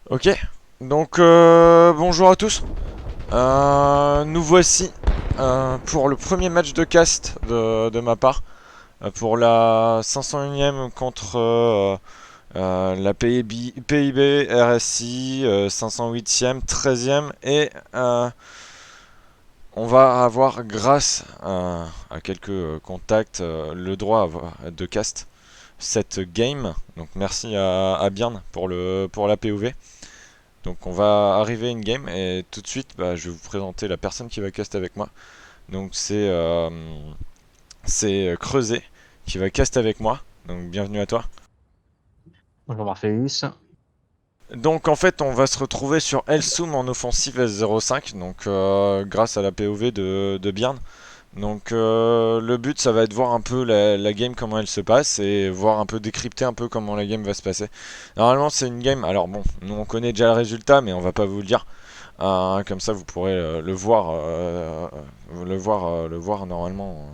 Ok, donc bonjour à tous. Nous voici pour le premier match de cast de ma part. Pour la 501ème contre la PIB RSI 508ème, 13ème. Et on va avoir, grâce à quelques contacts, le droit de cast cette game. Donc merci à Björn pour la POV. Donc on va arriver in game et tout de suite je vais vous présenter la personne qui va cast avec moi. Donc c'est Creuset qui va cast avec moi. Donc bienvenue à toi. Bonjour Marcellus. Donc en fait on va se retrouver sur Elsum en offensive S05. Donc grâce à la POV de Björn. Donc le but ça va être voir un peu la game comment elle se passe et voir un peu décrypter un peu comment la game va se passer. Normalement c'est une game, alors bon, nous on connaît déjà le résultat mais on va pas vous le dire. Comme ça, vous pourrez le voir normalement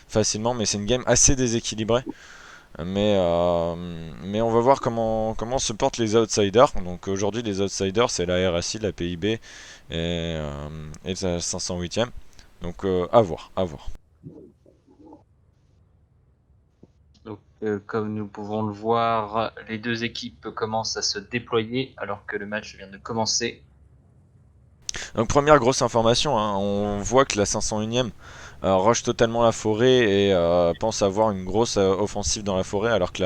facilement. Mais c'est une game assez déséquilibrée. Mais on va voir comment se portent les outsiders. Donc aujourd'hui, les outsiders, c'est la RSI, la PIB et la 508ème. Donc à voir, à voir. Donc, comme nous pouvons le voir, les deux équipes commencent à se déployer alors que le match vient de commencer. Donc première grosse information, hein, on voit que la 501ème rush totalement la forêt et pense avoir une grosse offensive dans la forêt alors que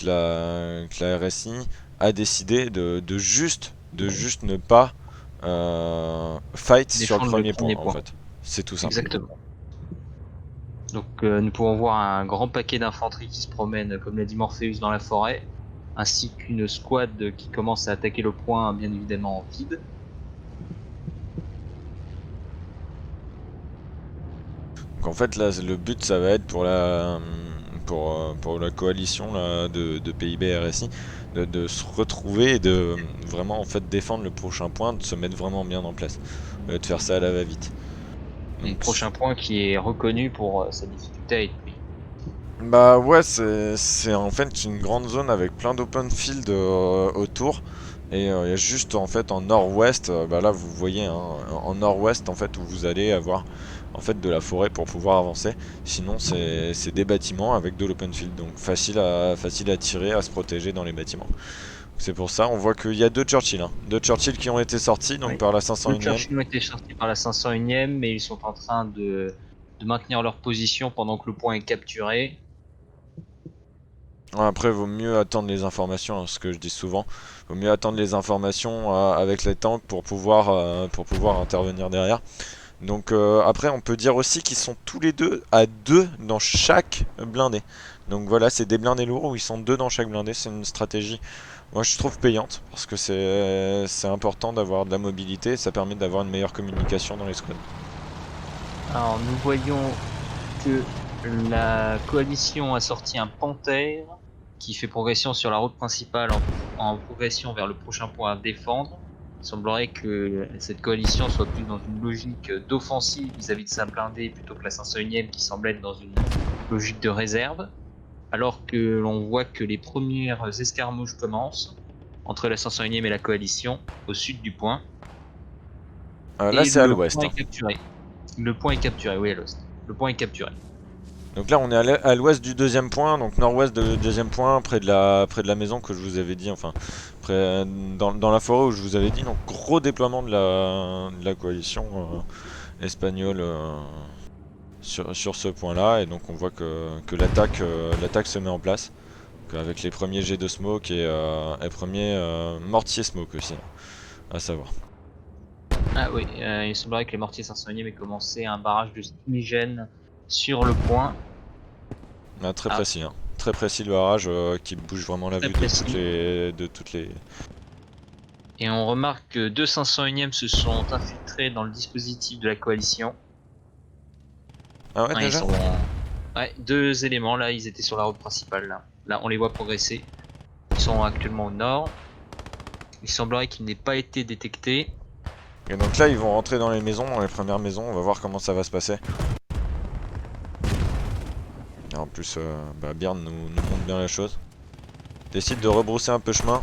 la RSI a décidé de juste ne pas fight sur le Défendre le premier point premier en point. fait. C'est tout simple. Exactement. Donc, nous pouvons voir un grand paquet d'infanterie qui se promène, comme l'a dit Morpheus, dans la forêt, ainsi qu'une squad qui commence à attaquer le point, bien évidemment en vide. Donc en fait là le but ça va être pour la coalition là, de PIB RSI de se retrouver et de vraiment en fait défendre le prochain point, de se mettre vraiment bien en place. De faire ça à la va-vite. Et le Donc prochain point qui est reconnu pour sa difficulté à être pris. bah ouais, c'est en fait une grande zone avec plein d'open field autour. Et il y a juste en fait en nord-ouest, bah là vous voyez hein, en nord-ouest en fait où vous allez avoir en fait de la forêt pour pouvoir avancer. Sinon c'est des bâtiments avec de l'open field, donc facile à tirer, à se protéger dans les bâtiments. C'est pour ça, on voit qu'il y a deux Churchill, hein. Deux Churchill qui ont été sortis donc Oui. par la Deux 501ème. Churchill ont été sortis par la 501ème, mais ils sont en train de maintenir leur position pendant que le point est capturé. Après, vaut mieux attendre les informations, hein, ce que je dis souvent. Vaut mieux attendre les informations avec les tanks pour pouvoir intervenir derrière. Donc après, on peut dire aussi qu'ils sont tous les deux à deux dans chaque blindé. Donc voilà, c'est des blindés lourds où ils sont deux dans chaque blindé. C'est une stratégie, moi je trouve payante, parce que c'est important d'avoir de la mobilité. Ça permet d'avoir une meilleure communication dans les squads. Alors nous voyons que la coalition a sorti un panthère qui fait progression sur la route principale en progression vers le prochain point à défendre. Il semblerait que cette coalition soit plus dans une logique d'offensive vis-à-vis de sa blindée plutôt que la 501ème qui semble être dans une logique de réserve. Alors que l'on voit que les premières escarmouches commencent entre la 501ème et la coalition au sud du point. Là, Et c'est à le l'ouest, point hein. est capturé. Le point est capturé, oui, à l'ouest. Le point est capturé. Donc là, on est à l'ouest du deuxième point, donc nord-ouest du deuxième point, près de la maison que je vous avais dit, enfin, dans la forêt où je vous avais dit. Donc gros déploiement de la coalition espagnole sur ce point-là, et donc on voit que l'attaque se met en place, avec les premiers jets de smoke et premiers mortiers smoke aussi, à savoir. Ah oui, il semblerait que les mortiers 501ème aient commencé un barrage de fumigène sur le point. Ah, très Ah, précis, hein. Très précis le barrage qui bouge vraiment la très vue précis. de toutes les. Et on remarque que deux 501ème se sont infiltrés dans le dispositif de la coalition. Ah ouais, Ah, ils déjà? sont... Ouais, deux éléments, là, ils étaient sur la route principale. Là, on les voit progresser. Ils sont actuellement au nord. Il semblerait qu'ils n'aient pas été détectés. Et donc là, ils vont rentrer dans les maisons, dans les premières maisons, on va voir comment ça va se passer. Et en plus, Björn nous montre bien la chose. Décide de rebrousser un peu chemin.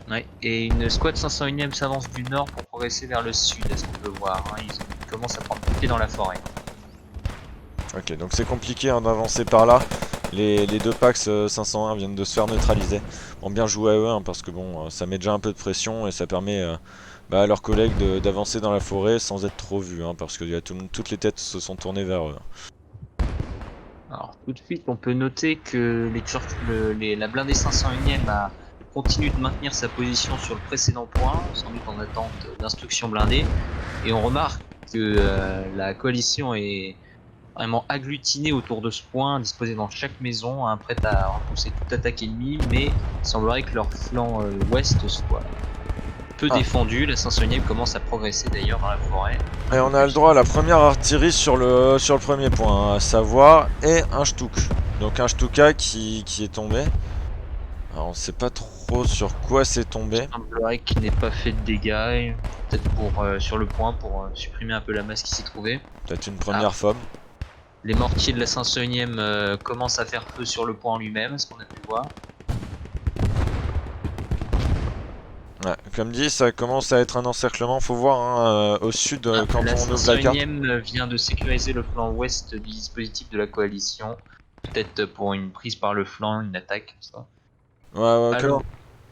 Ouais, et une squad 501ème s'avance du nord pour progresser vers le sud, est-ce qu'on peut voir, hein. Ils commencent à prendre pied dans la forêt. Ok, donc c'est compliqué hein, d'avancer par là. Les deux Pax 501 viennent de se faire neutraliser. Bon, bien joué à eux, hein, parce que bon, ça met déjà un peu de pression et ça permet à leurs collègues d'avancer dans la forêt sans être trop vus, hein, parce que toutes les têtes se sont tournées vers eux. Alors tout de suite, on peut noter que la blindée 501ème continue de maintenir sa position sur le précédent point, sans doute en attente d'instructions blindées, et on remarque que la coalition est vraiment agglutinée autour de ce point, disposée dans chaque maison, hein, prête à repousser toute attaque ennemie, mais il semblerait que leur flanc ouest soit peu défendu. La 501ème commence à progresser d'ailleurs dans la forêt. Et on a le droit à la première artillerie sur le premier point, hein, à savoir, et un Stuk. Donc un Stuka qui est tombé. Alors on sait pas trop sur quoi c'est tombé. Il semblerait qu'il n'ait pas fait de dégâts, peut-être sur le point pour supprimer un peu la masse qui s'y trouvait. Peut-être une première femme. Les mortiers de la 501ème commencent à faire feu sur le point en lui-même, ce qu'on a pu voir. Ouais, comme dit, ça commence à être un encerclement. Faut voir hein, au sud quand La on ouvre la carte. 501ème vient de sécuriser le flanc ouest du dispositif de la coalition. Peut-être pour une prise par le flanc, une attaque comme ça. Ouais, Alors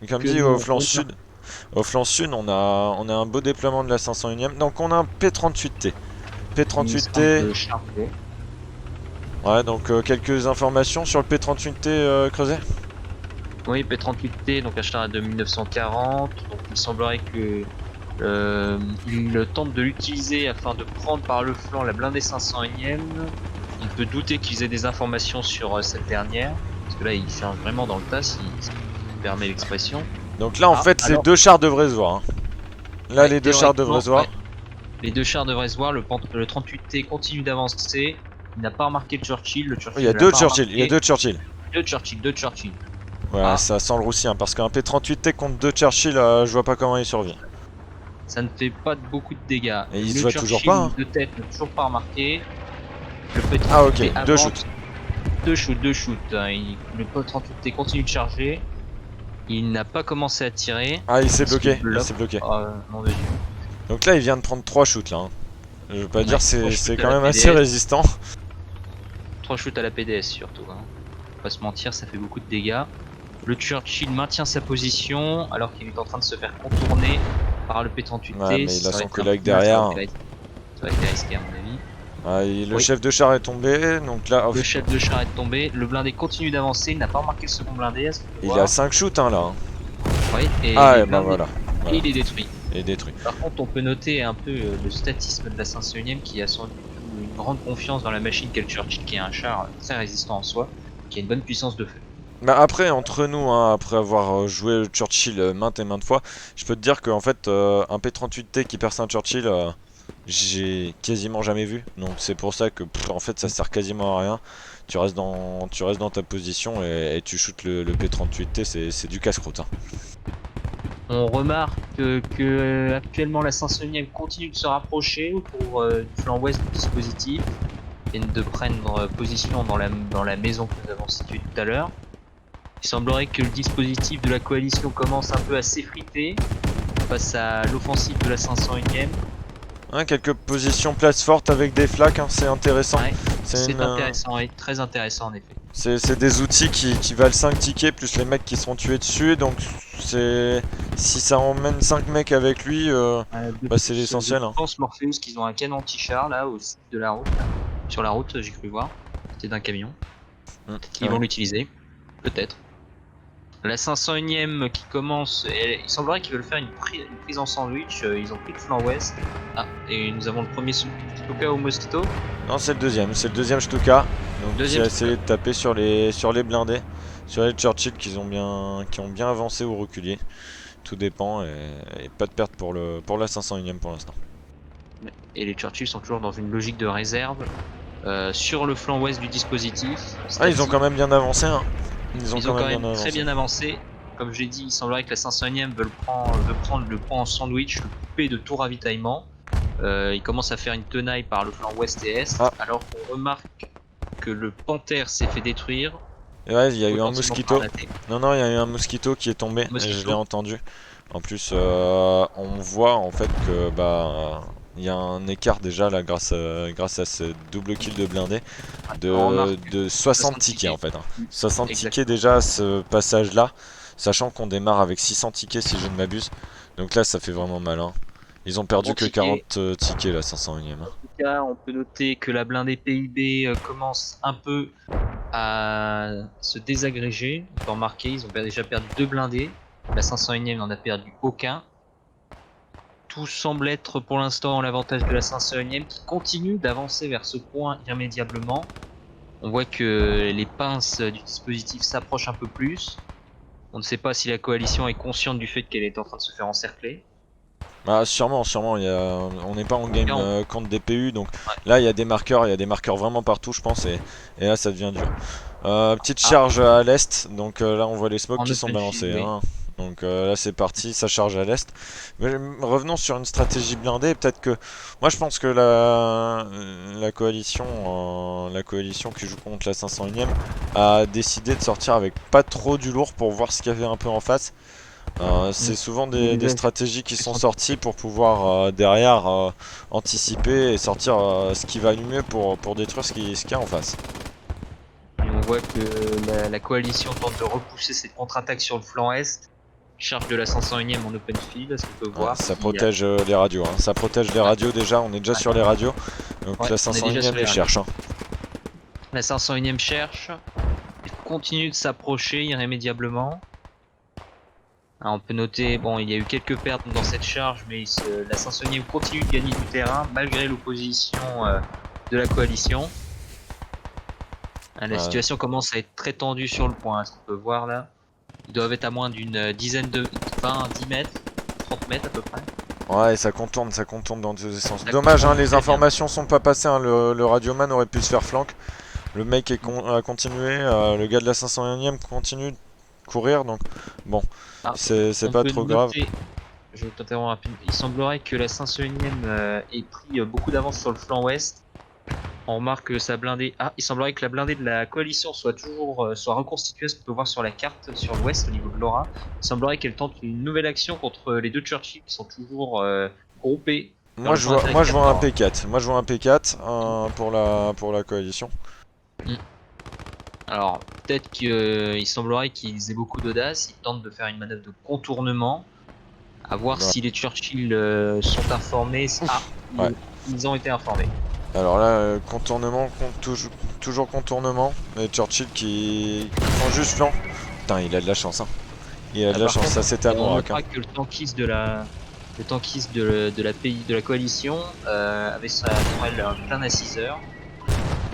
comme que dit, nous, au flanc sud, on a un beau déploiement de la 501ème. Donc on a un P38T. P38T. Ouais, donc quelques informations sur le P38T creusé. Oui, P38T, donc acheteur de 1940. Donc il semblerait que il tente de l'utiliser afin de prendre par le flanc la blindée 501ème. On peut douter qu'ils aient des informations sur cette dernière, parce que là il charge vraiment dans le tas, si permet l'expression. Donc là en fait les deux chars devraient se voir. Hein. Là Ouais, les deux chars devraient se voir. Ouais. Les deux chars devraient se voir, le 38T continue d'avancer. Il n'a pas remarqué le Churchill, Il y a deux Churchill, Deux Churchill. Ouais, ça sent le roussi, hein, parce qu'un P38T contre deux Churchill, je vois pas comment il survit. Ça ne fait pas beaucoup de dégâts. Et il le se voit toujours pas. Hein. De tête n'a toujours pas remarqué. Le P38T ah ok, deux shoots. Deux shoots. Le P38T continue de charger. Il n'a pas commencé à tirer. Ah, il s'est bloqué. Mon Dieu. Donc là, il vient de prendre 3 shoots là. Hein. Je veux pas dire, c'est quand même assez résistant. 3 shoots à la PDS surtout. Hein. Pas se mentir, ça fait beaucoup de dégâts. Le Churchill maintient sa position alors qu'il est en train de se faire contourner par le P38T. Ouais, mais il a son collègue derrière. Ça va être risqué à mon avis. Le chef de char est tombé, donc là... Le chef de char est tombé, le blindé continue d'avancer, il n'a pas remarqué le second blindé. Il a 5 shoots hein, là. Oui, et voilà. Et il est détruit. détruit. Par contre, on peut noter un peu le statisme de la 501ème qui a sans doute une grande confiance dans la machine qu'est le Churchill, qui est un char très résistant en soi, qui a une bonne puissance de feu. Bah après, entre nous, hein, après avoir joué le Churchill maintes et maintes fois, je peux te dire qu'en fait, un P38T qui perce un Churchill, j'ai quasiment jamais vu. Donc c'est pour ça que en fait ça sert quasiment à rien. Tu restes dans ta position et tu shootes le P38T, c'est du casse-croûte. Hein. On remarque que actuellement la 501ème continue de se rapprocher autour du flanc ouest du dispositif et de prendre position dans la maison que nous avons située tout à l'heure. Il semblerait que le dispositif de la coalition commence un peu à s'effriter face à l'offensive de la 501ème. Hein, quelques positions place forte avec des flaques, hein, c'est intéressant. Ouais, c'est intéressant, oui, très intéressant en effet. C'est des outils qui valent 5 tickets plus les mecs qui seront tués dessus, donc si ça emmène 5 mecs avec lui, c'est l'essentiel. Je pense Morpheus qu'ils ont un canon anti-char là au sud de la route, là. Sur la route j'ai cru voir, c'était d'un camion. Ils vont l'utiliser, peut-être. La 501ème qui commence, il semblerait qu'ils veulent faire une prise en sandwich, ils ont pris le flanc ouest. Ah, et nous avons le premier Stuka au Mosquito. Non, c'est le deuxième Stuka. Donc il a essayé de taper sur les blindés, sur les Churchill qui ont bien avancé ou reculé. Tout dépend et pas de perte pour la 501ème pour l'instant. Et les Churchill sont toujours dans une logique de réserve sur le flanc ouest du dispositif. Ah, ils ont quand même bien avancé. Hein. Ils ont quand même très bien avancé. Comme j'ai dit, il semblerait que la 501ème veut prendre le point en sandwich, le couper de tout ravitaillement. Il commence à faire une tenaille par le flanc ouest et est, alors qu'on remarque que le Panther s'est fait détruire Et ouais, il y a eu un potentiellement par mosquito. un AT. Non, non, il y a eu un mosquito qui est tombé, et je Mosquito. l'ai entendu. En plus, on voit en fait que il y a un écart déjà là grâce à ce double kill de blindé On remarque de 60 60 tickets en tickets. fait. Mm. 60 tickets Exactement. déjà à ce passage là, sachant qu'on démarre avec 600 tickets si je ne m'abuse. Donc là, ça fait vraiment mal, hein. Ils ont Un perdu bon que ticket. 40 tickets là, 501ème. En tout cas, on peut noter que la blindée PIB commence un peu à se désagréger. On peut remarquer, ils ont déjà perdu 2 blindés. La 501ème n'en a perdu aucun. Tout semble être pour l'instant l'avantage de la 501ème qui continue d'avancer vers ce point irrémédiablement. On voit que les pinces du dispositif s'approchent un peu plus. On ne sait pas si la coalition est consciente du fait qu'elle est en train de se faire encercler. Ah, sûrement, sûrement, on n'est pas en En tout cas, game contre des PU, donc ouais. là il y a des marqueurs vraiment partout je pense, et là ça devient dur. Petite Ah, charge à l'est, donc là on voit les smokes en qui sont open field, balancés, oui. hein. Donc là c'est parti, ça charge à l'est. Mais revenons sur une stratégie blindée, peut-être que... Moi je pense que la coalition qui joue contre la 501ème a décidé de sortir avec pas trop du lourd pour voir ce qu'il y avait un peu en face. C'est souvent des stratégies qui sont sorties pour pouvoir derrière anticiper et sortir ce qui va le mieux pour détruire ce qu'il y a en face. Et on voit que la coalition tente de repousser cette contre-attaque sur le flanc est. Charge de la 501ème en open field, ce qu'on peut Ouais, voir. ça protège les radios, hein. Ça protège les Ouais, radios déjà, on est déjà ouais, sur les radios. Donc ouais, la on est déjà sur 501ème les les radios. cherche, hein. La 501ème cherche. Elle continue de s'approcher irrémédiablement. Alors, on peut noter, bon, il y a eu quelques pertes dans cette charge, mais la 501ème continue de gagner du terrain malgré l'opposition de la coalition. La Ouais. situation commence à être très tendue sur le point, ce qu'on peut voir là. Ils doivent être à moins d'une dizaine de 20, 10 mètres, 30 mètres à peu près. Ouais, ça contourne dans tous les sens. Ça Dommage, hein, contourne les très bien. informations sont pas passées, hein. Le radioman aurait pu se faire flank. Le mec a continué, le gars de la 501ème continue de courir, donc bon, Ah, c'est on pas peut trop grave. noter, je t'interromps rapidement, il semblerait que la 501ème ait pris beaucoup d'avance sur le flanc ouest. On remarque que sa blindée. Ah, il semblerait que la blindée de la coalition soit toujours soit reconstituée, ce qu'on peut voir sur la carte sur l'ouest au niveau de l'Aura. Il semblerait qu'elle tente une nouvelle action contre les deux Churchill qui sont toujours groupés vers le point Moi je d'atterrissage vois un nord. P4. Moi je vois un P4 pour la coalition. Mm. Alors, peut-être qu'il semblerait qu'ils aient beaucoup d'audace, ils tentent de faire une manœuvre de contournement, à voir Voilà. si les Churchill sont informés. Ah, Ouais. ils ont été informés. Alors là, contournement, toujours contournement. Et Churchill qui prend juste flanc. Putain, il a de la chance, hein. Il a de la Par chance, contre, ça c'était à on Morak, hein. notera que le tankiste de la coalition avait sa tourelle plein à 6 heures.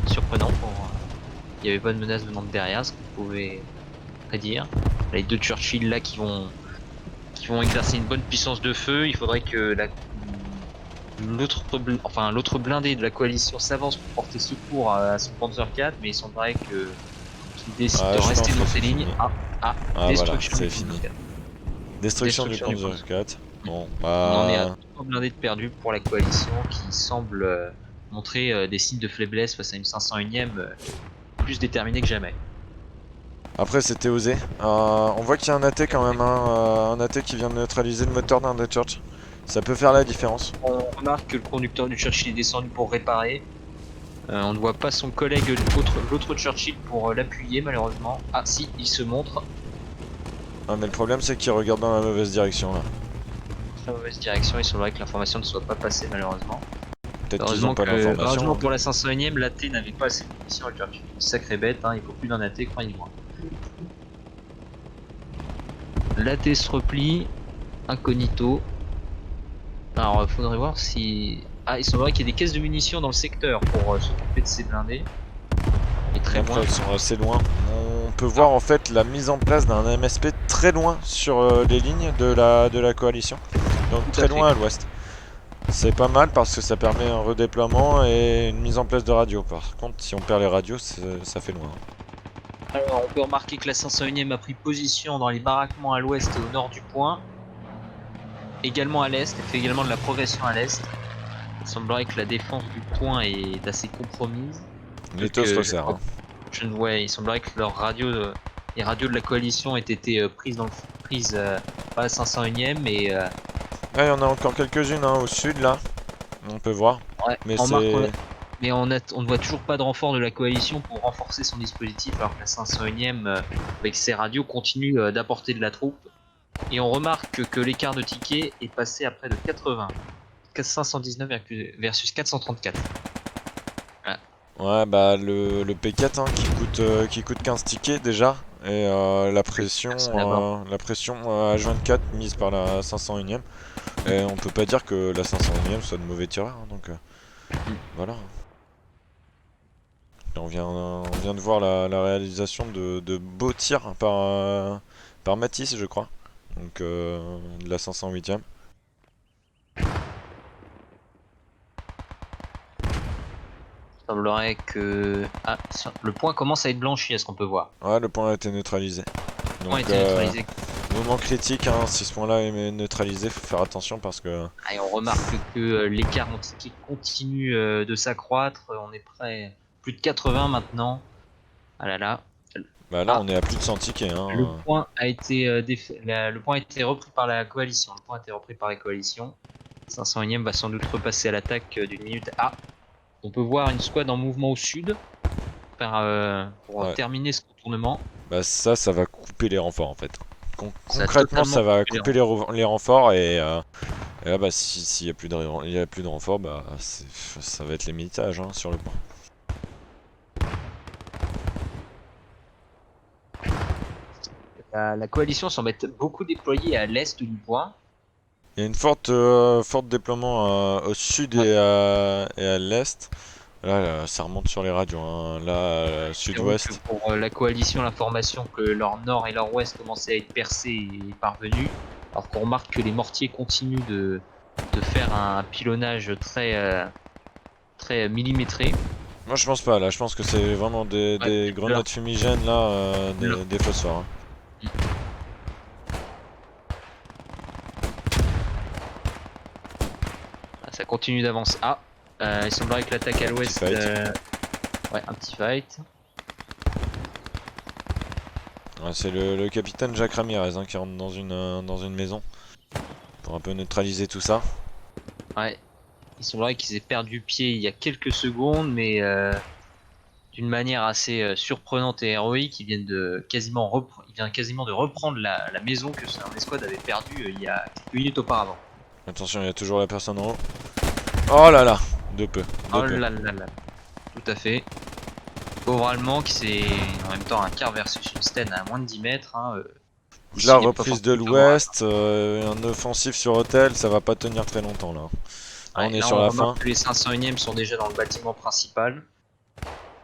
Surprenant il n'y avait pas de menace venant de derrière, ce qu'on pouvait prédire. Les deux Churchill là qui vont exercer une bonne puissance de feu. Il faudrait que l'autre blindé de la coalition s'avance pour porter secours à son Panzer 4, mais il semblerait qu'il décide Ah, de je rester pense que dans c'est ses lignes. fini. Ah, Ah voilà, destruction du c'est Panzer fini. 4. Destruction du Destruction du Panzer Panzer 4. Bon, On en est à bah... 3 blindés de perdus pour la coalition qui semble montrer des signes de faiblesse face à une 501ème plus déterminée que jamais. Après c'était osé. On voit qu'il y a un AT quand même, hein. Un AT qui vient de neutraliser le moteur d'un des Church. Ça peut faire la différence. On remarque que le conducteur du Churchill est descendu pour réparer. On ne voit pas son collègue, l'autre Churchill, pour l'appuyer malheureusement. Ah si, il se montre. Ah, mais le problème c'est qu'il regarde dans la mauvaise direction là. Très mauvaise direction, il semblerait que l'information ne soit pas passée malheureusement. Peut-être qu'ils ont pas Heureusement l'information, hein. pour la 501ème, l'AT n'avait pas assez de munitions à Churchill. Sacrée bête, hein, il faut plus d'un AT, croyez-moi. L'AT se replie, incognito. Alors faudrait voir si... Ah, il semblerait qu'il y ait des caisses de munitions dans le secteur pour s'occuper de ces blindés. Et très Après loin. ils sont assez loin. On peut voir en fait la mise en place d'un MSP très loin sur les lignes de la coalition. Donc Tout à très fait. loin à l'ouest. C'est pas mal parce que ça permet un redéploiement et une mise en place de radio. Par contre, si on perd les radios, ça fait loin. Alors on peut remarquer que la 501ème a pris position dans les baraquements à l'ouest et au nord du point. Également à l'est, elle fait également de la progression à l'est. Il semblerait que la défense du point est assez compromise. Les TOS Je resserrent, crois hein. Ouais, il semblerait que leurs radios, les radios de la coalition aient été prises par la 501ème et Ah, il y en a encore quelques-unes hein, au sud là, on peut voir. ouais, Mais on marque, c'est... mais on ne voit toujours pas de renfort de la coalition pour renforcer son dispositif, alors que la 501ème, avec ses radios, continue d'apporter de la troupe. Et on remarque que l'écart de tickets est passé à près de 80. 519 versus 434. Voilà. Ouais, bah le P4 hein, qui coûte 15 tickets déjà. Et Personne là-bas. la pression H24 mise par la 501ème. Et on peut pas dire que la 501ème soit de mauvais tireurs. Hein, donc voilà. On vient de voir la réalisation de beaux tirs par Matisse, je crois. Donc de la 508ème. Il semblerait que le point commence à être blanchi, à ce qu'on peut voir. Ouais, le point a été neutralisé. Le point a Donc été neutralisé. moment critique, hein, si ce point-là est neutralisé, faut faire attention parce que... Et on remarque que l'écart en ticket continue de s'accroître. On est près plus de 80 maintenant. Ah là là. Bah là, Ah, on est à plus de 100 tickets. le Hein. point a été le point a été repris par la coalition. Le point a été repris par la coalition. 501ème va sans doute repasser à l'attaque d'une minute. Ah, on peut voir une squad en mouvement au sud pour Ouais. terminer ce contournement. Bah ça va couper les renforts en fait. Ça a Concrètement, ça totalement va coupé les couper les renforts et là, bah, s'il y a plus il y a plus de renforts, bah, ça va être les militages hein, sur le point. La coalition semble être beaucoup déployée à l'est du point. Il y a une forte déploiement au sud Ouais. et à l'est. Là, ça remonte sur les radios. Hein. Là, Espérons que sud-ouest. pour la coalition, l'information que leur nord et leur ouest commençaient à être percés est parvenue. Alors qu'on remarque que les mortiers continuent de faire un pilonnage très millimétré. Moi, je pense pas. Là, je pense que c'est vraiment Ouais, des grenades fumigènes là, des phosphores. Hein. Ça continue d'avancer. Ah, il semblerait que l'attaque à l'ouest. Ouais, un petit fight. Ouais, c'est le capitaine Jacques Ramirez hein, qui rentre dans une maison pour un peu neutraliser tout ça. Ouais, il semblerait qu'ils aient perdu pied il y a quelques secondes, mais d'une manière assez surprenante et héroïque, il vient quasiment de reprendre la maison que un escouade avait perdue il y a quelques minutes auparavant. Attention, il y a toujours la personne en haut. Oh là là, de peu, de Oh peu. là là là, tout à fait. Pauvre Allemand qui c'est en même temps un quart versus une Sten à moins de 10 mètres. Hein, La ici n'est pas reprise de forcément favorable. l'ouest, un offensif sur hôtel, ça va pas tenir très longtemps là. Là, on Ouais, est là sur on la fin. remarque que les 501ème sont déjà dans le bâtiment principal.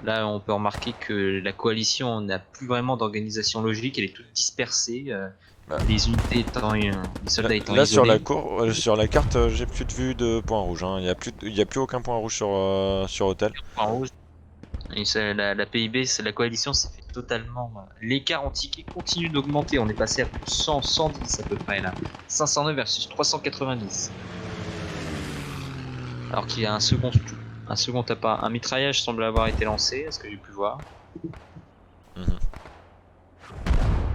Là on peut remarquer que la coalition n'a plus vraiment d'organisation logique, elle est toute dispersée. Bah, Les unités étant, les soldats étant là sur isolés. sur la carte, j'ai plus de vue de point rouge. Hein. Il y a plus aucun point rouge sur hôtel. Point rouge. Et la PIB, la coalition s'est fait totalement. L'écart en ticket continue d'augmenter. On est passé à plus de 100, 110 à peu près là. 509 versus 390. Alors qu'il y a un second appât. Un mitraillage semble avoir été lancé, à ce que j'ai pu voir. Mhm.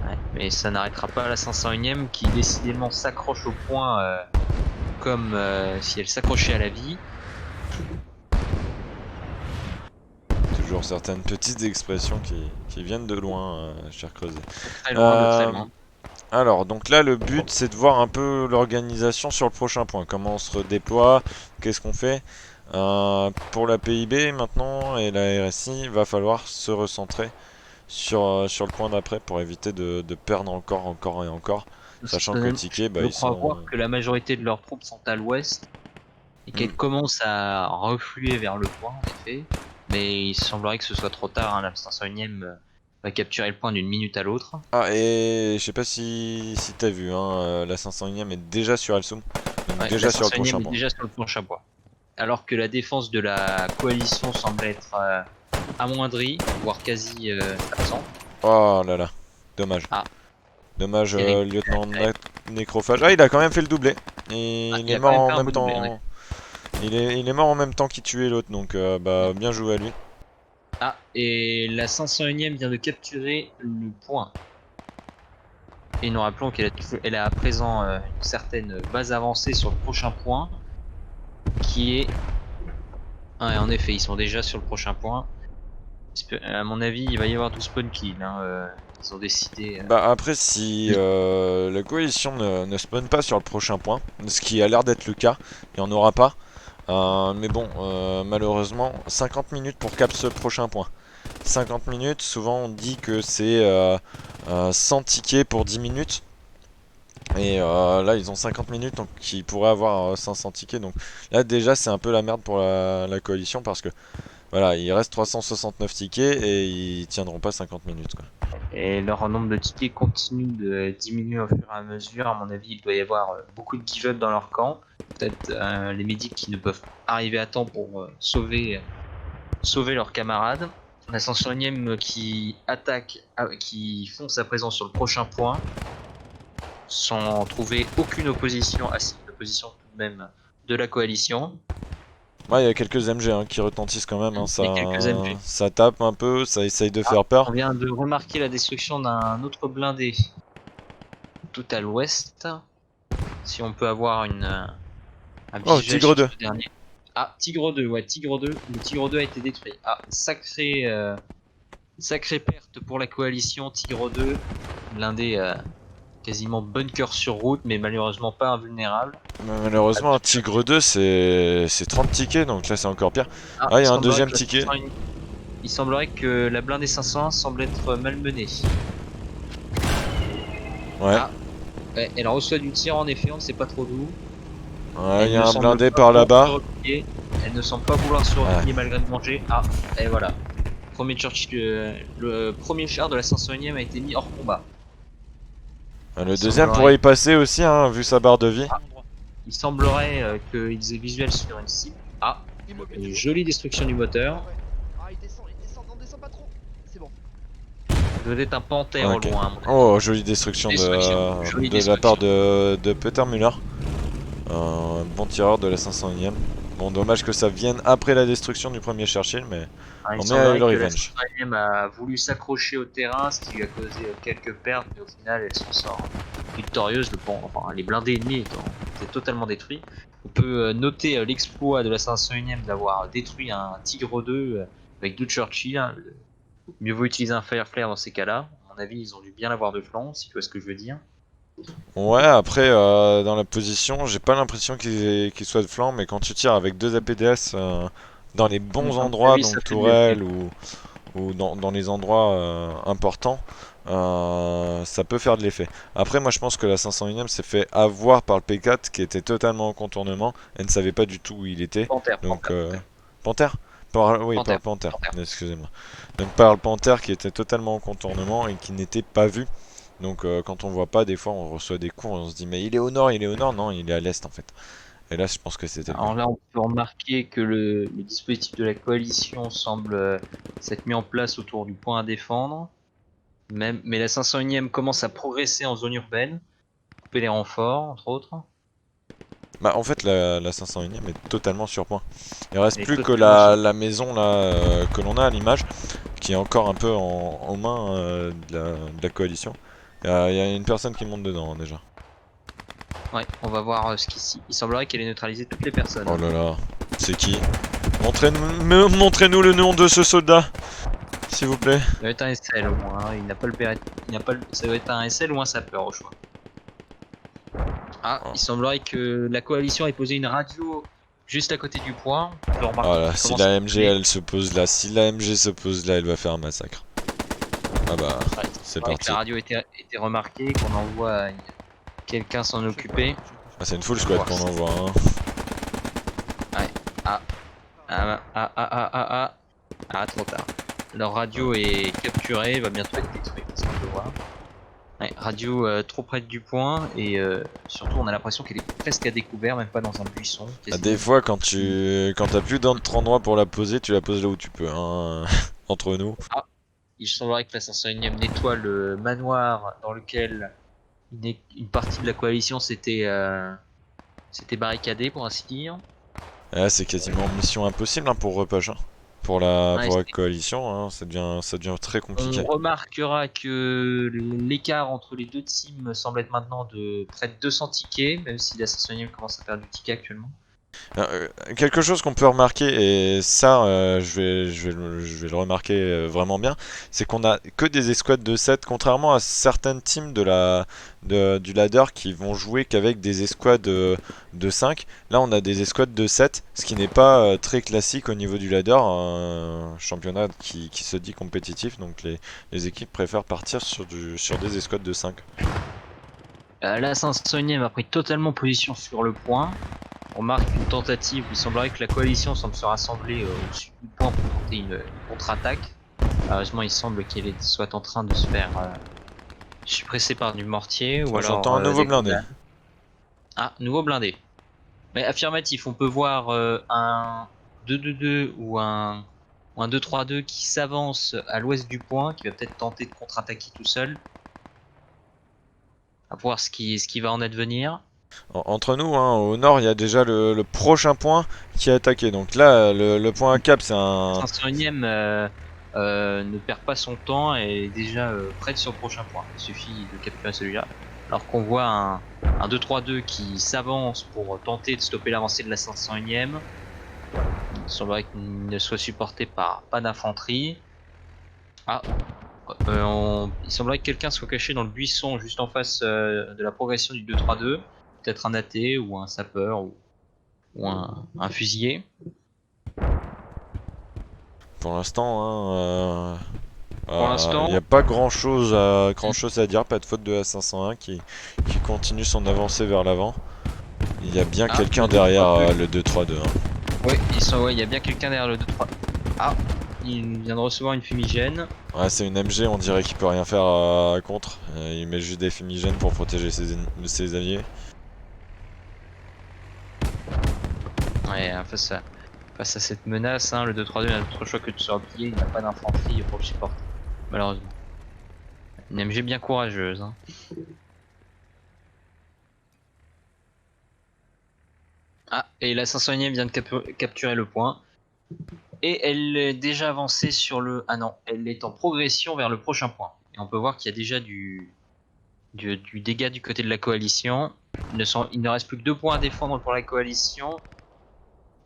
Ouais, mais ça n'arrêtera pas la 501ème qui décidément s'accroche au point comme si elle s'accrochait à la vie. Toujours certaines petites expressions qui viennent de loin, cher Creuset. Très loin, de très loin. Alors, donc là, le but, c'est de voir un peu l'organisation sur le prochain point. Comment on se redéploie, qu'est-ce qu'on fait. Pour la PIB, maintenant, et la RSI, il va falloir se recentrer sur le point d'après pour éviter de perdre encore et encore. Sachant que Ticket, bah, Je ils crois sont... voir que la majorité de leurs troupes sont à l'ouest et qu'elles commencent à refluer vers le point, en effet. Mais il semblerait que ce soit trop tard. Hein, la 501ème va capturer le point d'une minute à l'autre. Ah, et je sais pas si t'as vu, hein, la 501ème est déjà sur Alsum. Donc Ouais, la déjà sur le 501ème prochain est point. déjà sur le prochain point. Alors que la défense de la coalition semble être amoindrie, voire quasi absente. Oh là là, dommage. Ah, Dommage, terrible. lieutenant Nécrophage. Ah, il a quand même fait le doublé. Ah, Et il il est a quand mort même en fait un même beau doublé. temps. Il est mort en même temps qu'il tuait l'autre, donc bah bien joué à lui. Ah, et la 501ème vient de capturer le point. Et nous rappelons qu'elle a à présent une certaine base avancée sur le prochain point, qui est... Ah, et en effet, ils sont déjà sur le prochain point. À mon avis, il va y avoir du spawn kill. Hein, ils ont décidé... Bah après, si la coalition ne spawn pas sur le prochain point, ce qui a l'air d'être le cas, il n'y en aura pas. Mais bon, malheureusement, 50 minutes pour cap ce prochain point. 50 minutes, souvent on dit que c'est 100 tickets pour 10 minutes. Et là ils ont 50 minutes donc ils pourraient avoir 500 tickets. Donc là déjà c'est un peu la merde pour la coalition parce que voilà, il reste 369 tickets et ils tiendront pas 50 minutes quoi. Et leur nombre de tickets continue de diminuer au fur et à mesure. À mon avis, il doit y avoir beaucoup de give-up dans leur camp. Peut-être les médics qui ne peuvent arriver à temps pour sauver leurs camarades. La 501ème qui attaque, qui fonce à présent sur le prochain point, sans trouver aucune opposition, assez d'opposition tout de même de la coalition. Ouais, il y a quelques MG hein, qui retentissent quand même, hein, Il y a quelques MG. ça tape un peu, ça essaye de Ah, faire peur. on vient de remarquer la destruction d'un autre blindé tout à l'ouest. Si on peut avoir un Oh, visuel Tigre sur 2. ce dernier. Ah, Tigre 2, ouais, Tigre 2. Le Tigre 2 a été détruit. Ah, sacrée perte pour la coalition. Tigre 2, blindé quasiment bunker sur route, mais malheureusement pas invulnérable. Malheureusement, un Tigre 2 c'est 30 tickets, donc là c'est encore pire. Ah, Ah, il y a un deuxième ticket. Il semblerait que la blindée 501 semble être malmenée. Ouais. Ah, ouais, elle reçoit du tir en effet, on ne sait pas trop d'où. Ouais, il y a ne un semble blindé pas par vouloir là-bas. se replier. Elle ne semble pas vouloir se replier malgré le danger. Ah, et voilà. Le premier char de la 501ème a été mis hors combat. Le deuxième pourrait y passer aussi, hein, vu sa barre de vie. Ah, il semblerait qu'ils aient visuel sur une cible. Ah, une jolie destruction du moteur. Ah, il descend pas trop. C'est bon. Ça doit être un panthère au Ok. loin. Oh, jolie destruction Jolie de la part destruction. de Peter Muller. Bon tireur de la 501ème. Bon, dommage que ça vienne après la destruction du premier Churchill, mais Ah, il on a eu semblerait le que la revenge. 501ème a voulu s'accrocher au terrain, ce qui lui a causé quelques pertes, mais au final elle s'en sort victorieuse. Enfin, les blindés ennemis étaient totalement détruits. On peut noter l'exploit de la 501ème d'avoir détruit un Tigre 2 avec deux Churchill. Hein. Mieux vaut utiliser un Fireflare dans ces cas-là. À mon avis, ils ont dû bien avoir de flanc, si tu vois ce que je veux dire. Ouais, après, dans la position, j'ai pas l'impression qu'il soit de flanc, mais quand tu tires avec deux APDS dans les bons À mon endroits, avis, ça donc fait de l'effet. tourelle ou dans les endroits importants, ça peut faire de l'effet. Après, moi je pense que la 501ème s'est fait avoir par le P4 qui était totalement en contournement et ne savait pas du tout où il était. Donc, Panthère? Oui, par le Panthère, excusez-moi. Donc par le Panthère qui était totalement en contournement et qui n'était pas vu. Donc quand on voit pas, des fois on reçoit des coups, on se dit mais il est au nord, non, il est à l'est en fait. Et là je pense que c'était le cas. Alors là, on peut remarquer que le dispositif de la coalition semble s'être mis en place autour du point à défendre. Mais la 501ème commence à progresser en zone urbaine, couper les renforts, entre autres. Bah en fait la 501ème est totalement sur point. Il reste Elle est plus que totalement sur. la maison là que l'on a à l'image, qui est encore un peu en main de la coalition. Il y a une personne qui monte dedans hein, déjà. Ouais, on va voir ce qu'ici. Il semblerait qu'elle ait neutralisé toutes les personnes. Oh là là, c'est qui? Montrez-nous le nom de ce soldat, s'il vous plaît. Ça doit être un SL au moins. Hein. Il n'a pas le béret. Ça doit être un SL ou un sapeur au choix. Ah, Oh. il semblerait que la coalition ait posé une radio juste à côté du point. On peut remarquer Voilà, qu'il si commence à la MG sonner. elle se pose là, si la MG se pose là, elle va faire un massacre. Ah bah, Ouais, c'est que parti. la radio était remarquée, qu'on envoie quelqu'un s'en occuper. Ah, c'est une full squad qu'on envoie. Hein. Ouais. Ah. Ah, trop tard. Leur radio est capturée, va bientôt être détruite, c'est ce qu'on peut voir. Ouais, radio trop près du point et surtout on a l'impression qu'elle est presque à découvert, même pas dans un buisson. Ah, des fois quand t'as plus d'autre endroit pour la poser, tu la poses là où tu peux. Hein. Entre nous. Ah, il semblerait que la 501ème nettoie le manoir dans lequel une partie de la coalition s'était barricadée pour ainsi dire. Ah, c'est quasiment mission impossible hein, pour Repush. Hein. Ouais, pour la coalition, hein, ça devient très compliqué. on remarquera que l'écart entre les deux teams semble être maintenant de près de 200 tickets, même si la 500e commence à perdre du ticket actuellement. Quelque chose qu'on peut remarquer, et ça je vais le remarquer vraiment bien, c'est qu'on a que des escouades de 7, contrairement à certaines teams du ladder qui vont jouer qu'avec des escouades de 5. Là on a des escouades de 7, ce qui n'est pas très classique au niveau du ladder, un championnat qui se dit compétitif, donc les équipes préfèrent partir sur des escouades de 5. La 500e a pris totalement position sur le point. On marque une tentative où il semblerait que la coalition semble se rassembler au-dessus du point pour tenter une contre-attaque. Malheureusement, il semble qu'elle soit en train de se faire suppresser par du mortier ou alors J'entends un nouveau des blindé. grenades. Ah, nouveau blindé. Mais affirmatif, on peut voir un 2-2-2 ou un 2-3-2 qui s'avance à l'ouest du point, qui va peut-être tenter de contre-attaquer tout seul. À voir ce qui va en advenir. Entre nous, hein, au nord, il y a déjà le prochain point qui est attaqué. Donc là, le point à cap, c'est un... 500e ne perd pas son temps et est déjà prête sur le prochain point. Il suffit de capturer celui-là. Alors qu'on voit un 2-3-2 qui s'avance pour tenter de stopper l'avancée de la 501e. Il semblerait qu'il ne soit supporté par pas d'infanterie. Ah, il semblerait que quelqu'un soit caché dans le buisson juste en face de la progression du 2-3-2. Peut-être un AT ou un sapeur ou un fusilier. Pour l'instant, Pour l'instant, il n'y a pas grand-chose à dire. Pas de faute de la 501 qui continue son avancée vers l'avant. Il y a bien quelqu'un derrière le 2-3-2. Hein. oui, il y a bien quelqu'un derrière le 2-3. Ah, il vient de recevoir une fumigène. Ouais, c'est une MG, on dirait qu'il peut rien faire contre. Il met juste des fumigènes pour protéger ses alliés. Ouais, face à cette menace, hein, le 2-3-2 n'a d'autre choix que de se replier, il n'a pas d'infanterie pour le supporter, malheureusement. Une MG bien courageuse. Hein. Ah, et la 501e vient de capturer le point. Et elle est déjà avancée sur le... Ah non, elle est en progression vers le prochain point. Et on peut voir qu'il y a déjà du dégât du côté de la coalition. Il ne reste plus que 2 points à défendre pour la coalition.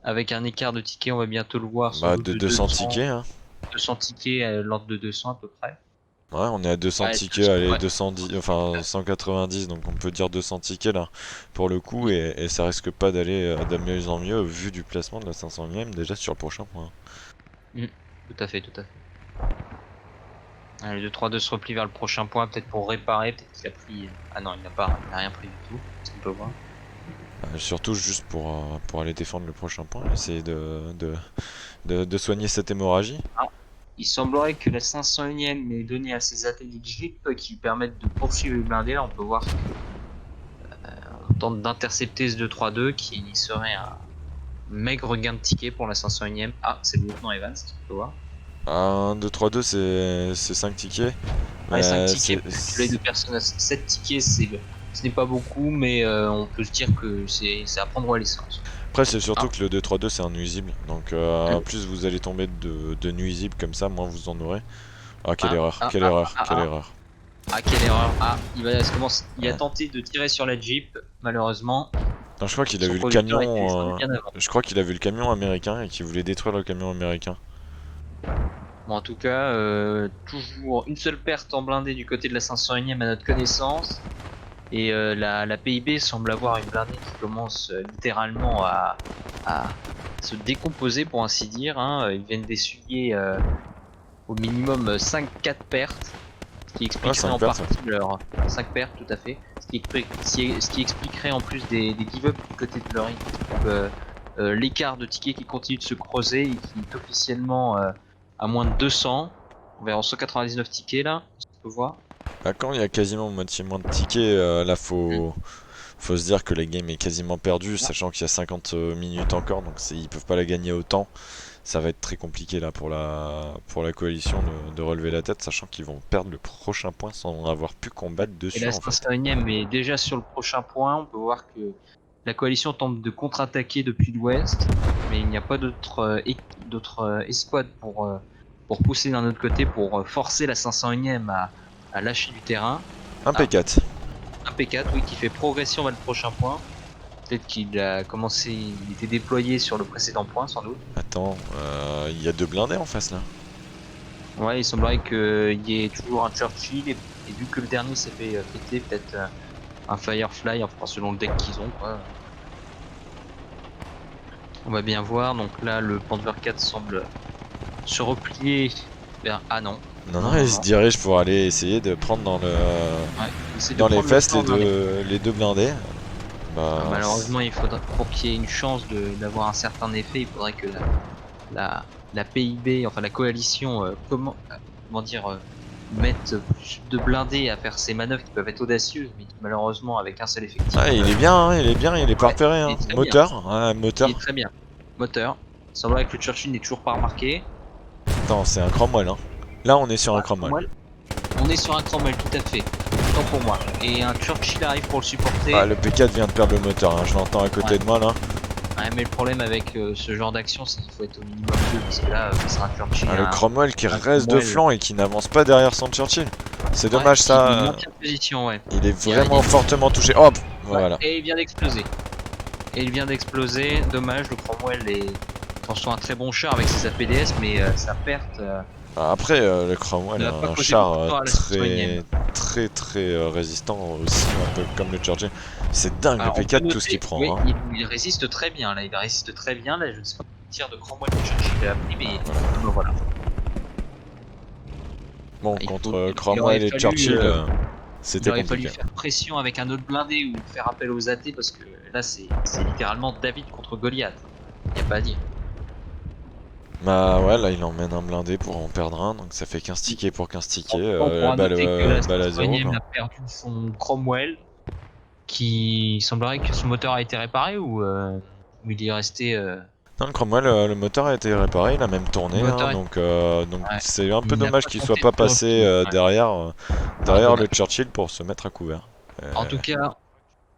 Avec un écart de tickets, on va bientôt le voir, sans Bah, doute de de 200 tickets. Hein. 200 tickets à l'ordre de 200 à peu près. Ouais, on est à 200 Ouais, tickets, allez, ouais. 210, enfin 190, donc on peut dire 200 tickets là, pour le coup, et ça risque pas d'aller de mieux en mieux, vu du placement de la 500ème déjà sur le prochain point. Tout à fait, tout à fait. Allez, le 2-3-2 se replie vers le prochain point, peut-être pour réparer, peut-être qu'il a pris... Ah non, il n'a rien pris du tout, ce qu'on peut voir. Surtout juste pour aller défendre le prochain point, essayer de soigner cette hémorragie. Ah, il semblerait que la 501ème ait donné à ses ateliers de jeep qui lui permettent de poursuivre les blindés. Là, on peut voir qu'on tente d'intercepter ce 2-3-2 qui serait un maigre gain de tickets pour la 501ème. Ah, c'est le lieutenant Evans, on peut voir. 1, 2, 3, 2, c'est 5 tickets. Ouais, 5 tickets, les deux personnes à 7 tickets, ce n'est pas beaucoup, mais on peut se dire que c'est à prendre à l'essence. Après, c'est surtout que le 2-3-2 c'est un nuisible, donc plus vous allez tomber de nuisibles comme ça, moins vous en aurez. Ah, quelle erreur, quelle erreur, quelle erreur. Ah, quelle erreur. Ah, il a tenté de tirer sur la Jeep, malheureusement. Non, je crois qu'il a vu le camion. Je crois qu'il a vu le camion américain et qu'il voulait détruire le camion américain. Bon, en tout cas, toujours une seule perte en blindé du côté de la 501ème à notre connaissance. Et la PIB semble avoir une blindée qui commence littéralement à se décomposer, pour ainsi dire. Hein. Ils viennent d'essuyer au minimum 5-4 pertes. Ce qui expliquerait en partie leur 5 pertes, tout à fait. Ce qui expliquerait en plus des give-up du côté de leur équipe, l'écart de tickets qui continue de se creuser et qui est officiellement à moins de 200. On verra 199 tickets là, on peut voir. Bah, quand il y a quasiment moitié moins de tickets, là faut se dire que la game est quasiment perdue, sachant qu'il y a 50 minutes encore, donc ils peuvent pas la gagner autant. Ça va être très compliqué là pour la coalition de relever la tête, sachant qu'ils vont perdre le prochain point sans avoir pu combattre dessus. Et la 501ème est déjà sur le prochain point. On peut voir que La coalition tente de contre-attaquer depuis l'ouest, mais il n'y a pas d'autres escouades pour pousser d'un autre côté, pour forcer la 501ème à lâcher du terrain. Un P4. Un P4, oui, qui fait progression vers le prochain point. Peut-être qu'il a commencé, il était déployé sur le précédent point, sans doute. Attends, il y a 2 blindés en face là. Ouais, il semblerait qu'il y ait toujours un Churchill, et vu que le dernier s'est fait péter, peut-être un Firefly, enfin selon le deck qu'ils ont, quoi. On va bien voir, donc là le Panther 4 semble se replier vers... Ah non. Non, il se dirige pour aller essayer de prendre dans le dans les fesses les deux blindés. Bah, malheureusement, il faudra, pour qu'il y ait une chance d'avoir un certain effet, il faudrait que la PIB, enfin la coalition, comment dire, mette plus de blindés à faire ces manœuvres qui peuvent être audacieuses, mais qui malheureusement avec un seul effectif. Ah, il est bien, hein, il est bien, il est pas repéré. Hein. Moteur, ouais, moteur. Il est très bien. Moteur. Il semblerait que le Churchill n'est toujours pas remarqué. Attends, c'est un Cromwell. Hein. Là, on est sur un Cromwell. On est sur un Cromwell, tout à fait. Tant pour moi. Et un Churchill arrive pour le supporter. Ah, le P4 vient de perdre le moteur, hein. Je l'entends à côté de moi là. Ouais, mais le problème avec ce genre d'action, c'est qu'il faut être au minimum 2, parce que là, c'est un Churchill. Ah, le Cromwell qui reste de flanc et qui n'avance pas derrière son Churchill. C'est dommage ça. Il maintient position, ouais. Il est vraiment fortement touché. Hop, voilà. Et il vient d'exploser. Dommage, le Cromwell est attention, un très bon char avec ses APDS, mais sa perte. Après, le Cromwell est un char très résistant aussi, un peu comme le Churchill. C'est dingue. Alors, le P4 tout ce qu'il prend. Oui, hein. il résiste très bien là, je ne sais pas le tir de Cromwell que Churchill a pris, mais voilà. Bon, contre Cromwell et Churchill, c'était compliqué. Il aurait fallu faire pression avec un autre blindé ou faire appel aux AT, parce que là c'est littéralement David contre Goliath. Il n'y a pas à dire. Bah ouais, là il emmène un blindé pour en perdre un, donc ça fait 15 tickets pour 15 tickets. Balle à 0. Il a perdu son Cromwell, qui semblerait que son moteur a été réparé ou il est resté. Non, le Cromwell, le moteur a été réparé, il a même tourné, hein, donc c'est un peu dommage qu'il soit pas passé derrière le Churchill pour se mettre à couvert. En tout cas,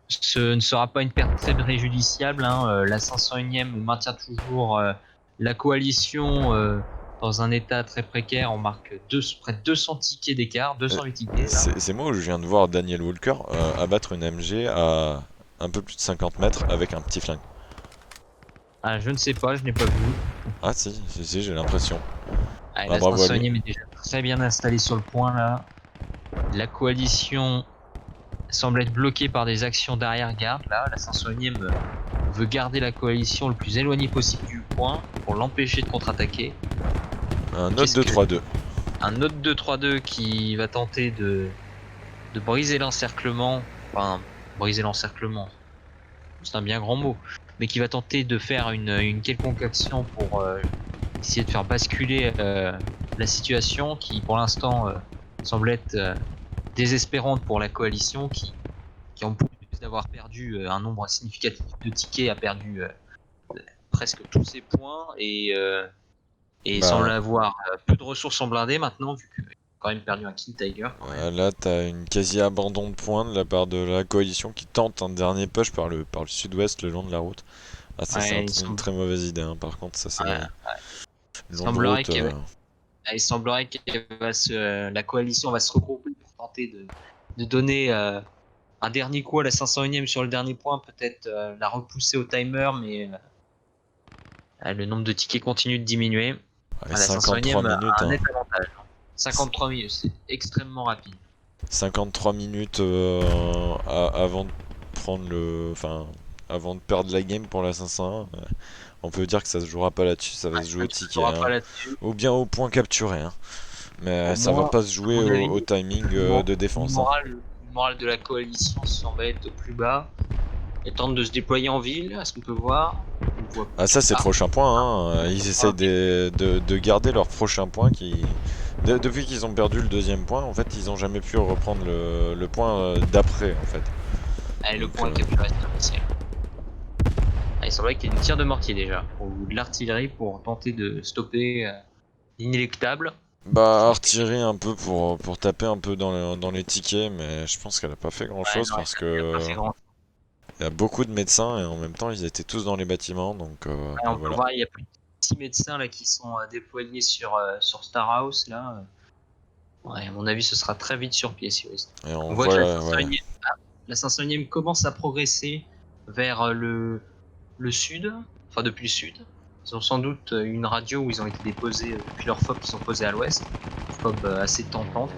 ce ne sera pas une perte très préjudiciable, hein. La 501ème maintient toujours la coalition dans un état très précaire. On marque près de 200 tickets d'écart, 208 tickets. C'est moi où je viens de voir Daniel Walker abattre une MG à un peu plus de 50 mètres avec un petit flingue. Ah, je ne sais pas, je n'ai pas vu. Ah si, j'ai l'impression. Ah, la 501ème est déjà très bien installée sur le point là. La coalition semble être bloquée par des actions d'arrière-garde là. La 501ème veut garder la coalition le plus éloignée possible du point pour l'empêcher de contre-attaquer. Un autre 2-3-2. Un autre 2-3-2 qui va tenter de briser l'encerclement. Enfin, briser l'encerclement, c'est un bien grand mot. Mais qui va tenter de faire une quelconque action pour essayer de faire basculer la situation, qui pour l'instant semble être désespérante pour la coalition, qui en plus d'avoir perdu un nombre significatif de tickets, a perdu presque tous ses points et semble avoir peu de ressources en blindé maintenant, vu qu'il a quand même perdu un Kill Tiger. Là, t'as une quasi-abandon de points de la part de la coalition qui tente un dernier push par le sud-ouest le long de la route. Ah, ça c'est une très mauvaise idée, hein. Par contre, ça c'est il semblerait que la coalition va se regrouper pour tenter de donner un dernier coup à la 501ème sur le dernier point, peut-être la repousser au timer, mais le nombre de tickets continue de diminuer. La 53 minutes. A un net avantage. 53 minutes, c'est extrêmement rapide. 53 minutes avant de prendre avant de perdre la game pour la 501. On peut dire que ça se jouera pas là-dessus, ça va se jouer au ticket, hein. Ou bien au point capturé, hein. Mais ça va pas se jouer au timing de défense. Le moral de la coalition semble être plus bas. Elle tente de se déployer en ville, est-ce qu'on peut voir? Ah, ça c'est le prochain point, hein. Ils essaient de garder leur prochain point qui... Depuis qu'ils ont perdu le deuxième point, en fait, ils ont jamais pu reprendre le point d'après, en fait. Allez, le point capturé, c'est officiel. Il semblerait qu'il y ait du tir de mortier déjà, ou de l'artillerie pour tenter de stopper l'inéluctable. Bah, artillerie un peu pour taper un peu dans les tickets, mais je pense qu'elle a pas fait grand chose parce que... Il y a beaucoup de médecins et en même temps ils étaient tous dans les bâtiments, donc On peut voilà. voir, il y a plus de 6 médecins là qui sont déployés sur Star House là. Ouais, à mon avis, ce sera très vite sur pied si vous restez. Et on On voit que voit, ouais. la 501e commence à progresser vers le sud, enfin depuis le sud. Ils ont sans doute une radio où ils ont été déposés depuis leur FOB qu'ils ont posé à l'ouest. FOB assez tentante.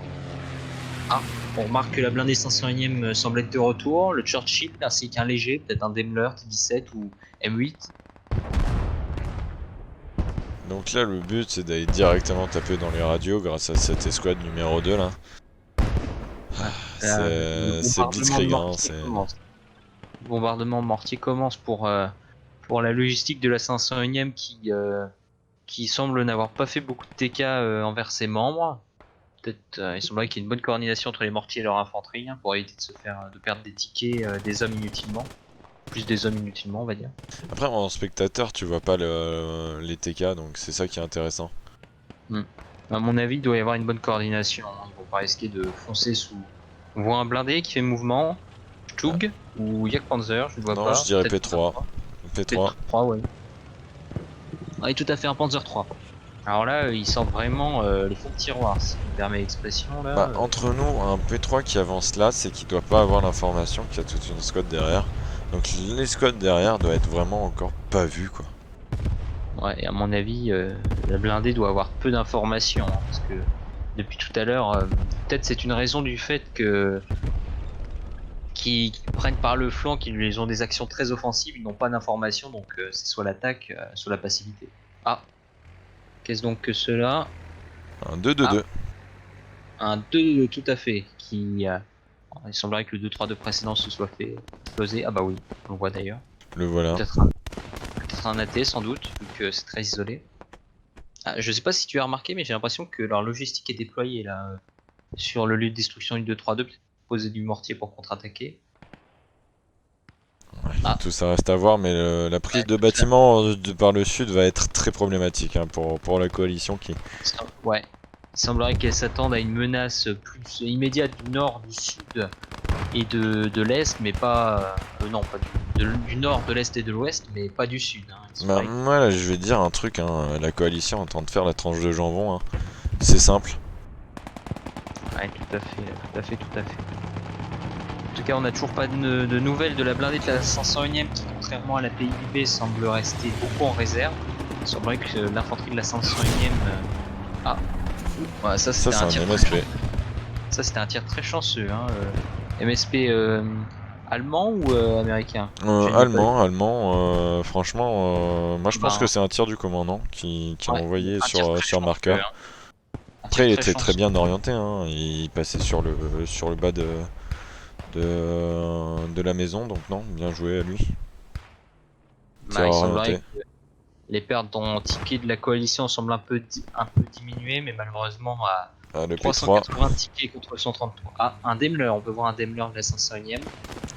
Ah, on remarque que la blindée 501e semble être de retour. Le Churchill ainsi qu'un léger, peut-être un Daimler T17 ou M8. Donc là le but c'est d'aller directement taper dans les radios grâce à cette escouade numéro 2 là. Le C'est bombardement de Blitzkrieg, hein, mortier commence. Le bombardement de mortier commence pour la logistique de la 501e qui semble n'avoir pas fait beaucoup de TK envers ses membres. Peut-être il semblerait qu'il y ait une bonne coordination entre les mortiers et leur infanterie pour éviter de perdre des tickets, des hommes inutilement. Plus des hommes inutilement, on va dire. Après en spectateur tu vois pas les TK, donc c'est ça qui est intéressant. À mon avis, il doit y avoir une bonne coordination. Ils vont pas risquer de foncer sous. On voit un blindé qui fait mouvement. Stug ou Jagdpanzer, je ne vois Non, pas. je dirais Peut-être P3. P3. P3, ouais. Oui, tout à fait, un Panzer 3. Alors là, il sort vraiment les fonds de tiroir, si tu me permets l'expression là. Bah, entre nous, un P3 qui avance là, c'est qu'il doit pas avoir l'information qu'il y a toute une squad derrière. Donc les squads derrière doivent être vraiment encore pas vus, quoi. Ouais, et à mon avis, la blindée doit avoir peu d'informations, parce que depuis tout à l'heure, peut-être c'est une raison du fait que qu'ils prennent par le flanc, qu'ils ont des actions très offensives, ils n'ont pas d'informations, donc c'est soit l'attaque, soit la passivité. Ah, qu'est-ce donc que cela? Un 2-2-2. Un 2 tout à fait, il semblerait que le 2-3 de précédent se soit fait exploser. Ah bah oui, on le voit d'ailleurs. Le voilà. Peut-être un AT sans doute, vu que c'est très isolé. Ah, je sais pas si tu as remarqué, mais j'ai l'impression que leur logistique est déployée là sur le lieu de destruction du 2-3-2, peut-être poser du mortier pour contre-attaquer. Ouais, Ah. tout ça reste à voir, mais la prise de tout ça. bâtiment par le sud va être très problématique hein, pour la coalition qui... Ouais. Il semblerait qu'elle s'attende à une menace plus immédiate du nord, du sud et de l'est, mais pas... non, pas du nord, de l'est et de l'ouest, mais pas du sud. Hein. Bah, moi là, je vais te dire un truc, hein, la coalition est en train de faire la tranche de jambon, hein. C'est simple. Ouais, tout à fait, tout à fait, tout à fait. En tout cas, on n'a toujours pas de nouvelles de la blindée de la 501e qui, contrairement à la PIB, semble rester beaucoup en réserve. Il semblerait que l'infanterie de la 501e... Ah, ouais, ça c'était un tir MSP. Ça c'était un tir très chanceux. Hein. MSP allemand ou américain? Allemand, franchement, moi je pense Ben, que c'est un tir du commandant qui a ouais, envoyé un tir très sur chanceux, marqueur. hein. Un Après, tir il très était très chanceux. bien orienté, hein. Il passait sur le bas de la maison, donc non, bien joué à lui. Tir Il orienté. semblerait que les pertes en tickets de la coalition semblent un peu diminuées, mais malheureusement à Le P3. 380 tickets contre 133. Ah, un Daimler, on peut voir un Daimler de la 501e.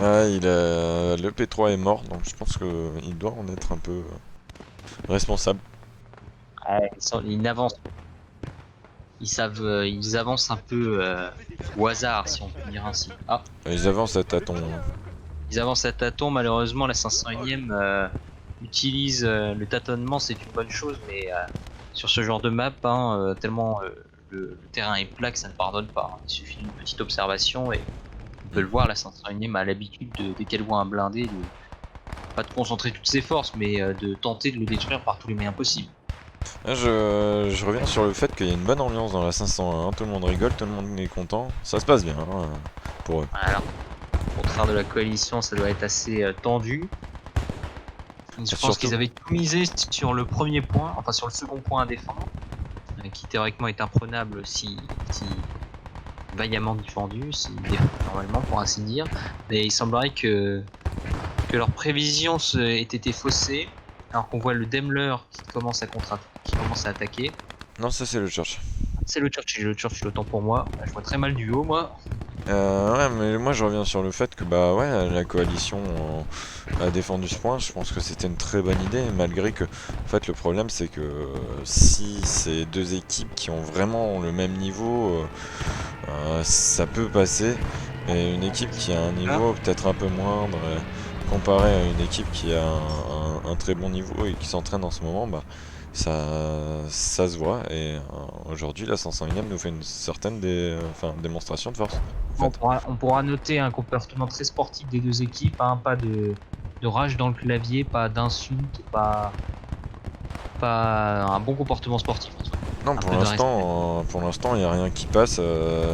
Ah, le P3 est mort, donc je pense qu'il doit en être un peu responsable. Ils avancent. Ils avancent un peu au hasard, si on peut dire ainsi. Ah, Ils avancent à tâtons. ils avancent à tâtons. Malheureusement, la 501e utilise le tâtonnement, c'est une bonne chose, mais sur ce genre de map, hein, tellement le terrain est plat que ça ne pardonne pas. Hein. Il suffit d'une petite observation et on peut le voir, la 501e a l'habitude, dès qu'elle voit un blindé, pas de concentrer toutes ses forces, mais de tenter de le détruire par tous les moyens possibles. Là, je reviens sur le fait qu'il y a une bonne ambiance dans la 501, hein. Tout le monde rigole, tout le monde est content, ça se passe bien hein, pour eux. Alors, au contraire de la coalition, ça doit être assez tendu. Je pense qu'ils avaient tout misé sur le premier point, enfin sur le second point à défendre, qui théoriquement est imprenable si vaillamment défendu, si normalement pour ainsi dire. Mais il semblerait que leurs prévisions aient été faussées, alors qu'on voit le Daimler qui commence à attaquer. Non, ça c'est le Church. C'est le Churchill, autant pour moi. Je vois très mal du haut, moi. Ouais, mais moi je reviens sur le fait que bah ouais, la coalition a défendu ce point. Je pense que c'était une très bonne idée, malgré que en fait le problème c'est que si c'est deux équipes qui ont vraiment le même niveau, ça peut passer. Mais une équipe qui a un niveau peut-être un peu moindre, comparé à une équipe qui a un très bon niveau et qui s'entraîne en ce moment, bah ça se voit. Et aujourd'hui, la 501ème nous fait une certaine démonstration de force. En fait. On pourra noter un comportement très sportif des deux équipes, hein, pas de rage dans le clavier, pas d'insultes, pas un bon comportement sportif en soi. Non, Un peu de respect. pour l'instant, il n'y a rien qui passe,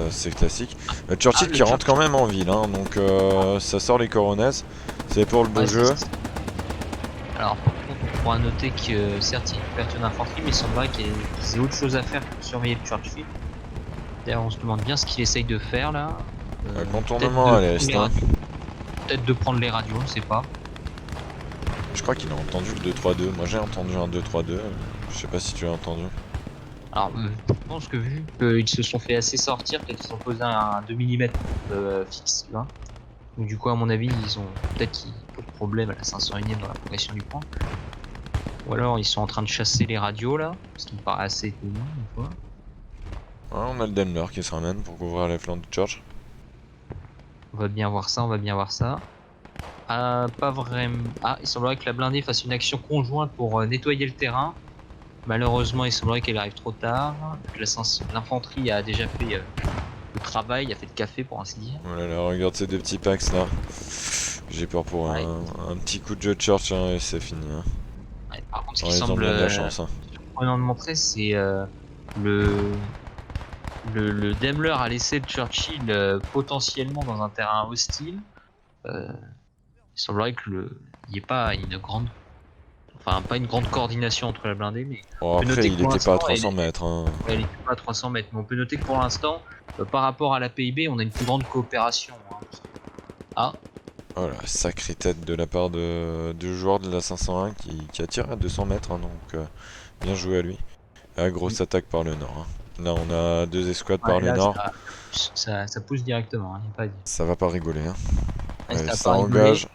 c'est classique. Churchill le qui rentre quand Churchill. même en ville, hein, donc ça sort les coronets. C'est pour le beau Ouais, jeu. Alors, par contre, on pourra noter que certes, il y a une couverture d'infanterie, mais il semblerait qu'ils aient autre chose à faire que de surveiller le Churchill. D'ailleurs, on se demande bien ce qu'il essaye de faire là. Contournement à l'est. Hein. Peut-être de prendre les radios, on sait pas. Je crois qu'il a entendu le 2-3-2. Moi j'ai entendu un 2-3-2. Je sais pas si tu l'as entendu. Alors, je pense que vu qu'ils se sont fait assez sortir, peut-être qu'ils ont posé un 2 mm fixe, tu vois. Donc, du coup, à mon avis, ils ont peut-être pas de problème à la 501ème dans la progression du point. Ou alors, ils sont en train de chasser les radios là, ce qui me paraît assez étonnant une fois. Ouais, on a le Daimler qui se ramène pour couvrir les flancs de Church. On va bien voir ça, on va bien voir ça. Pas vraiment. Ah, il semblerait que la blindée fasse une action conjointe pour nettoyer le terrain. Malheureusement, il semblerait qu'elle arrive trop tard. L'infanterie a déjà fait le travail, a fait le café pour ainsi dire. Voilà, là, regarde ces deux petits packs là. J'ai peur pour Ouais. un petit coup de jeu de Church hein, et c'est fini. Hein. Ouais, par contre, ce Alors, qui ils ont semble bien de la chance. Hein. surprenant de montrer, c'est le Daimler a laissé le Churchill potentiellement dans un terrain hostile. Il semblerait qu'il n'y ait pas une grande, enfin pas une grande coordination entre la blindée, mais Bon, on peut après, noter que il pour était pas à l'instant, 300 mètres. Hein. elle n'est pas à 300 mètres, mais on peut noter que pour l'instant, par rapport à la PIB, on a une plus grande coopération. Hein, Ah, Oh la sacrée tête de la part du joueur de la 501 qui attire à 200 mètres. Hein, donc, bien joué à lui. Ah, grosse attaque par le nord. Hein. Là, on a deux escouades par ouais, le là, nord. ça pousse directement, hein, y a pas à dire. Ça va pas rigoler. Hein. Ouais, Allez, ça a ça pas rigolé. engage.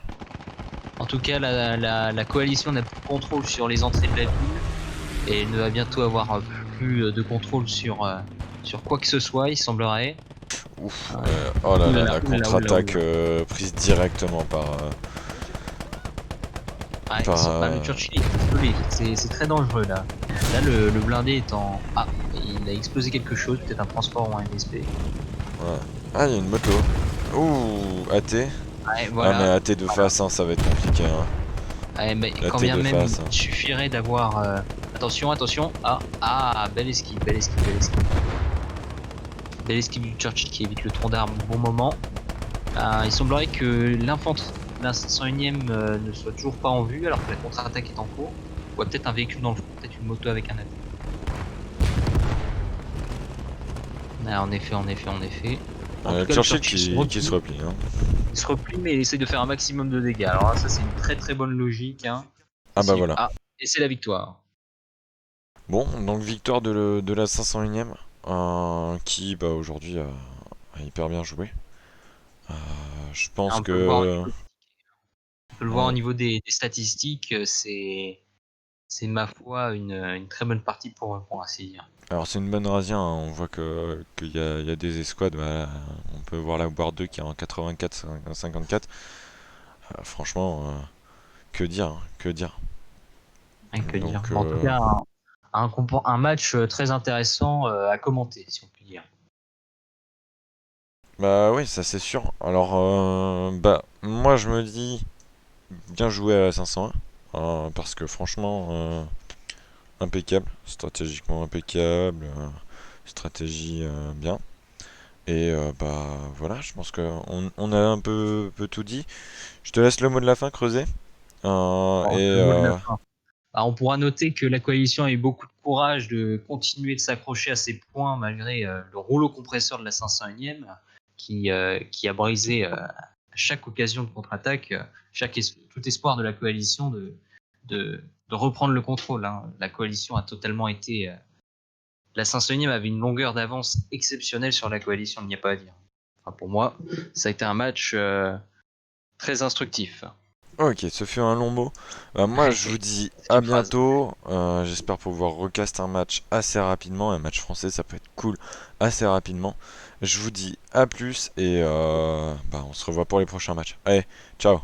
En tout cas, la coalition n'a plus de contrôle sur les entrées de la ville et elle ne va bientôt avoir plus de contrôle sur quoi que ce soit, il semblerait. Ouf. Oh là là, Oulala, la oulala, oulala, contre-attaque oulala. prise directement par... Ouais, le Churchill est isolé, c'est très dangereux là. Là, le blindé est en. Ah, il a explosé quelque chose, peut-être un transport ou un MSP. Ouais. Ah, il y a une moto. Ouh, AT. Ouais, Ah, mais voilà. AT de face, hein, ça va être compliqué. Hein. Ouais, mais La quand T bien de même, face. Hein. il suffirait d'avoir. Attention, attention. Belle esquive, belle esquive, belle esquive. Belle esquive du Churchill qui évite le tronc d'arbre au bon moment. Il semblerait que l'infanterie, la 501ème ne soit toujours pas en vue alors que la contre-attaque est en cours. On voit peut-être un véhicule dans le fond, peut-être une moto avec un AT. Ah, en effet, en effet, en effet. En tout cas, Churchill le qui se replie. Hein. il se replie, mais il essaie de faire un maximum de dégâts. Alors là, ça, c'est une très très bonne logique. Hein. Ah bah voilà. Ah, et c'est la victoire. Bon, donc victoire de la 501ème. Qui, bah, aujourd'hui, a hyper bien joué. Je Ah, pense on peut le voir au que... niveau, on peut le voir au niveau des statistiques. C'est ma foi une très bonne partie pour ainsi dire. Alors c'est une bonne razzia, hein. On voit qu'il y a des escouades, bah, on peut voir la War 2 qui est en 84-54. Franchement, que dire, hein, que dire. Rien que dire. Donc, Mais en tout cas, un match très intéressant à commenter, si on peut dire. bah oui, ça c'est sûr. Alors, bah, moi je me dis, bien joué à la 501, parce que franchement, impeccable, stratégiquement impeccable, stratégie bien. Et bah voilà, je pense qu'on a un peu tout dit. Je te laisse le mot de la fin, creuser. Bon, Et le mot de la fin. On pourra noter que la coalition a eu beaucoup de courage de continuer de s'accrocher à ses points malgré le rouleau compresseur de la 501ème qui a brisé à chaque occasion de contre-attaque, tout espoir de la coalition de reprendre le contrôle. Hein. La coalition a totalement été. La 501ème avait une longueur d'avance exceptionnelle sur la coalition, il n'y a pas à dire. Enfin, pour moi, ça a été un match très instructif. ok, ce fut un long mot. Bah, moi, je vous dis C'est à une phrase. bientôt. J'espère pouvoir recast un match assez rapidement. Un match français, ça peut être cool assez rapidement. Je vous dis à plus et bah, on se revoit pour les prochains matchs. Allez, ciao.